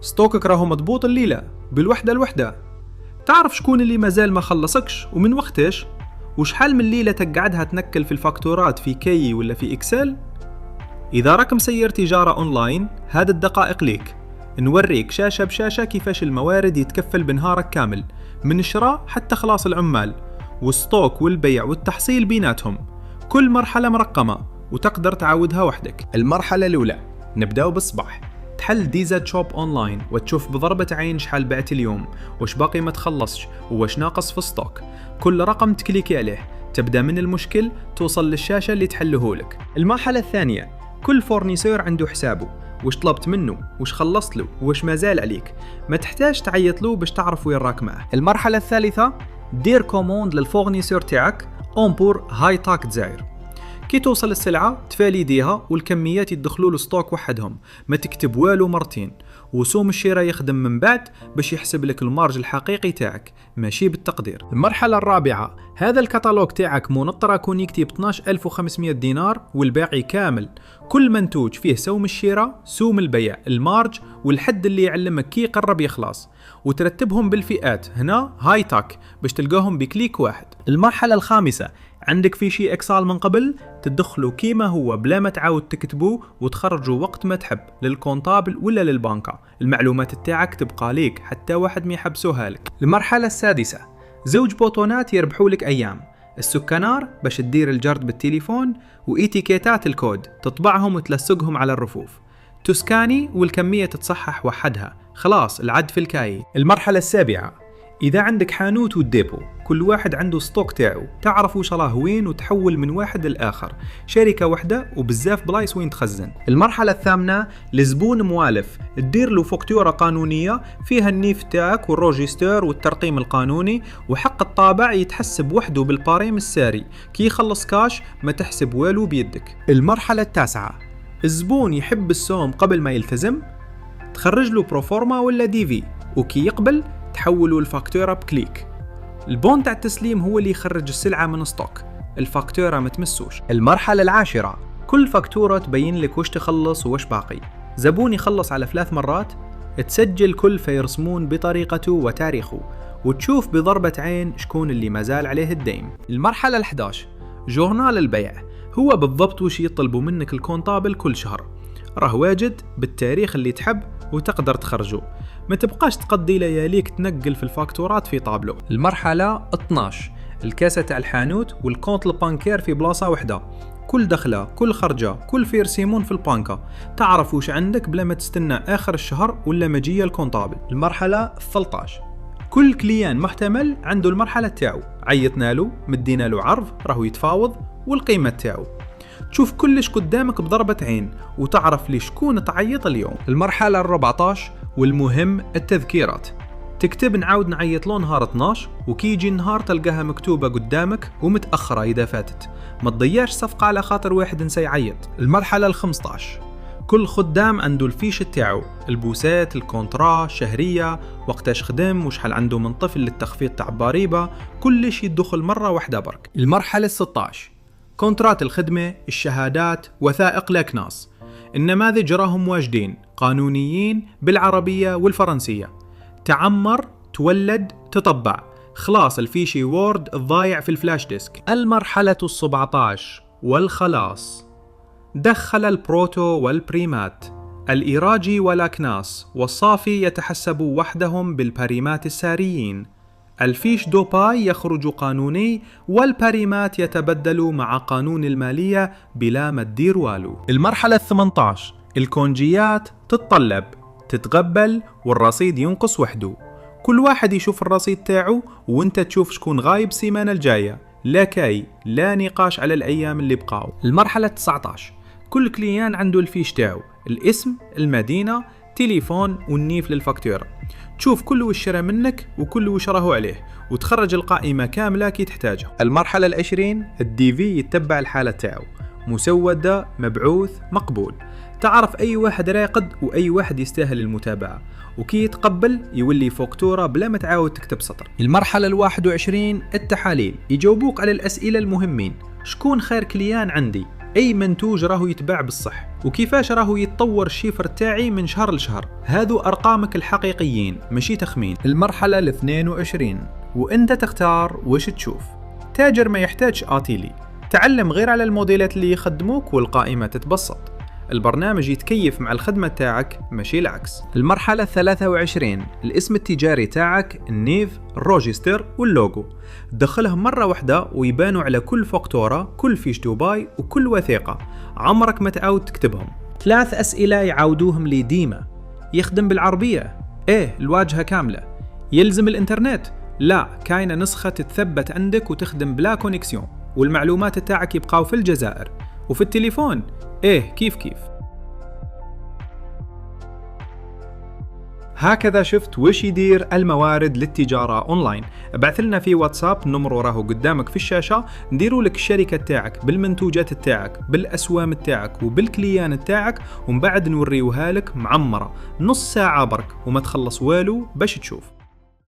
ستوكك راهو مضبوط الليلة بالوحدة الوحدة. تعرف شكون اللي مازال ما خلصكش ومن وقتاش؟ وشحال من ليلة تقعدها تنكل في الفاكتورات في كي ولا في إكسل؟ إذا راك مسير تجارة أونلاين، هذا الدقائق ليك. نوريك شاشة بشاشة كيفاش الموارد يتكفل بنهارك كامل، من الشراء حتى خلاص العمال، والستوك والبيع والتحصيل بيناتهم. كل مرحلة مرقمة وتقدر تعودها وحدك. المرحلة الأولى نبدأ بالصباح، تحل ديزا شوب أونلاين وتشوف بضربة عين شحال بعت اليوم، وش باقي ما تخلصش، وش ناقص في الستوك. كل رقم تكليكي عليه تبدأ من المشكل توصل للشاشة اللي تحله لك. المرحلة الثانية، كل فورنيسور عنده حسابه، وش طلبت منه، وش خلصت له، وش ما زال عليك. ما تحتاج تعيط له باش تعرف وين راك معه. المرحلة الثالثة، دير كوموند للفورنيسور تاعك أونبور هاي تاك دزاير. كي توصل السلعة تفاليديها والكميات يدخلوا له ستوك وحدهم، ما تكتب والو مرتين. وسوم الشراء يخدم من بعد باش يحسب لك المارج الحقيقي تاعك ماشي بالتقدير. المرحلة الرابعة، هذا الكتالوج تاعك منطرة كون يكتب 12500 دينار والباقي كامل. كل منتوج فيه سوم الشراء، سوم البيع، المارج والحد اللي يعلمك كي قرب يخلص، وترتبهم بالفئات هنا هاي تاك باش تلقاهم بكليك واحد. المرحلة الخامسة، عندك في شيء اكسال من قبل تدخله كيما هو بلا ما تعاود تكتبوه وتخرجه وقت ما تحب للكونتابل ولا للبنكة. المعلومات تاعك تبقى ليك حتى واحد ما يحبسوها لك. المرحلة السادسة، زوج بوطونات يربحوا لك ايام، السكانار باش تدير الجرد بالتليفون، وإيتيكيتات الكود تطبعهم وتلصقهم على الرفوف، تسكاني والكمية تتصحح وحدها، خلاص العد في الكاي. المرحلة السابعة، إذا عندك حانوت والديبو كل واحد عنده ستوك تاعو، تعرف وش راه وين وتحول من واحد للآخر، شركة واحدة وبزاف بلايص وين تخزن. المرحلة الثامنة، لزبون موالف تدير له فاكتورة قانونية فيها النيف تاعك والروجيستر والترقيم القانوني، وحق الطابع يتحسب وحده بالباريم الساري، كي يخلص كاش ما تحسب والو بيدك. المرحلة التاسعة، الزبون يحب السوم قبل ما يلتزم، تخرج له بروفورما ولا دي في، وكي يقبل تحولوا الفاكتورة بكليك. البون تاع التسليم هو اللي يخرج السلعة من ستوك، الفاكتورة ما تمسوش. المرحلة العاشرة، كل فاكتورة تبين لك وش تخلص وش باقي. زبون يخلص على 3 مرات تسجل كل فيرسمون بطريقته وتاريخه، وتشوف بضربة عين شكون اللي مازال عليه الدين. المرحلة 11، جورنال البيع، هو بالضبط وش يطلبوا منك الكونتابل كل شهر، راه واجد بالتاريخ اللي تحب وتقدر تخرجه، ما تبقاش تقضي لياليك تنقل في الفاكتورات في طابلو. المرحلة 12، الكاسة تاع الحانوت والكونت البانكير في بلاصة واحدة، كل دخلة كل خرجة كل فيرسيمون في البانكا، تعرف وش عندك بلا ما تستنى آخر الشهر ولا مجية الكونتابل. المرحلة 13، كل كليان محتمل عنده المرحلة تاعو، عيطنا له مدينا له عرض راهو يتفاوض والقيمة تاعو، تشوف كلش قدامك بضربة عين وتعرف لي شكون تعيط اليوم. المرحلة 14 والمهم، التذكيرات، تكتب نعاود نعيط له نهار 12، وكي يجي النهار تلقاها مكتوبة قدامك ومتأخرة إذا فاتت، ما تضيعش صفقة على خاطر واحد نسى يعيط. المرحلة 15، كل خدام عنده الفيش تاعو، البوسات، الكونترا، شهرية، وقتاش خدم وشحال عنده من طفل للتخفيض تاع باريبة، كلش يدخل مرة واحدة برك. المرحلة 16، كونترات الخدمة، الشهادات، وثائق الأكناس، النماذج راهم واجدين قانونيين بالعربية والفرنسية، تعمر تولد تطبع، خلاص الفيشي وورد الضايع في الفلاش ديسك. المرحلة 17 والخلاص، دخل البروتو والبريمات، الإيراجي والأكناس والصافي يتحسبوا وحدهم بالبريمات الساريين، الفيش دوباي يخرج قانوني والبريمات يتبدل مع قانون المالية بلا ما تدير والو. المرحلة 18، الكونجيات تتطلب تتقبل والرصيد ينقص وحده، كل واحد يشوف الرصيد تاعو وانت تشوف شكون غايب السيمانة الجاية، لا كاي لا نقاش على الأيام اللي بقاو. المرحلة 19، كل كليان عنده الفيش تاعو، الاسم، المدينة، تليفون والنيف للفاكتورة، تشوف كل وش شرى منك وكل وش راهو عليه وتخرج القائمة كاملة كي تحتاجها. المرحلة 20، الدي في يتبع الحالة تاعو، مسودة، مبعوث، مقبول، تعرف أي واحد راقد وأي واحد يستاهل المتابعة، وكي يتقبل يولي فاكتورة بلا ما تعاود تكتب سطر. المرحلة 21، التحاليل، يجاوبوك على الأسئلة المهمين، شكون خير كليان عندي، أي منتوج راهو يتباع بالصح، وكيفاش راهو يتطور الشيفر تاعي من شهر لشهر. هذو أرقامك الحقيقيين ماشي تخمين. المرحلة 22 وأنت تختار وش تشوف. تاجر ما يحتاجش آتيلي، تعلم غير على الموديلات اللي يخدموك والقائمة تتبسط. البرنامج يتكيف مع الخدمة تاعك ماشي العكس. المرحلة 23 الاسم التجاري تاعك، النيف، الروجستر واللوجو. دخلهم مرة واحدة ويبانوا على كل فاكتورة، كل فيش دبي وكل وثيقة، عمرك ما تعاود تكتبهم. 3 أسئلة يعاودوهم لي ديما. يخدم بالعربية؟ إيه الواجهة كاملة. يلزم الإنترنت؟ لا، كاينة نسخة تتثبت عندك وتخدم بلا كونيكسيون، والمعلومات تاعك يبقاو في الجزائر. وفي التليفون؟ إيه كيف. هكذا شفت وش يدير الموارد للتجارة أونلاين. ابعث لنا في واتساب، النمر وراه قدامك في الشاشة، نديروا لك الشركة تاعك بالمنتوجات تاعك بالأسوام تاعك وبالكليان تاعك، ومن بعد نوريوها لك معمرة نص ساعة برك وما تخلص والو باش تشوف.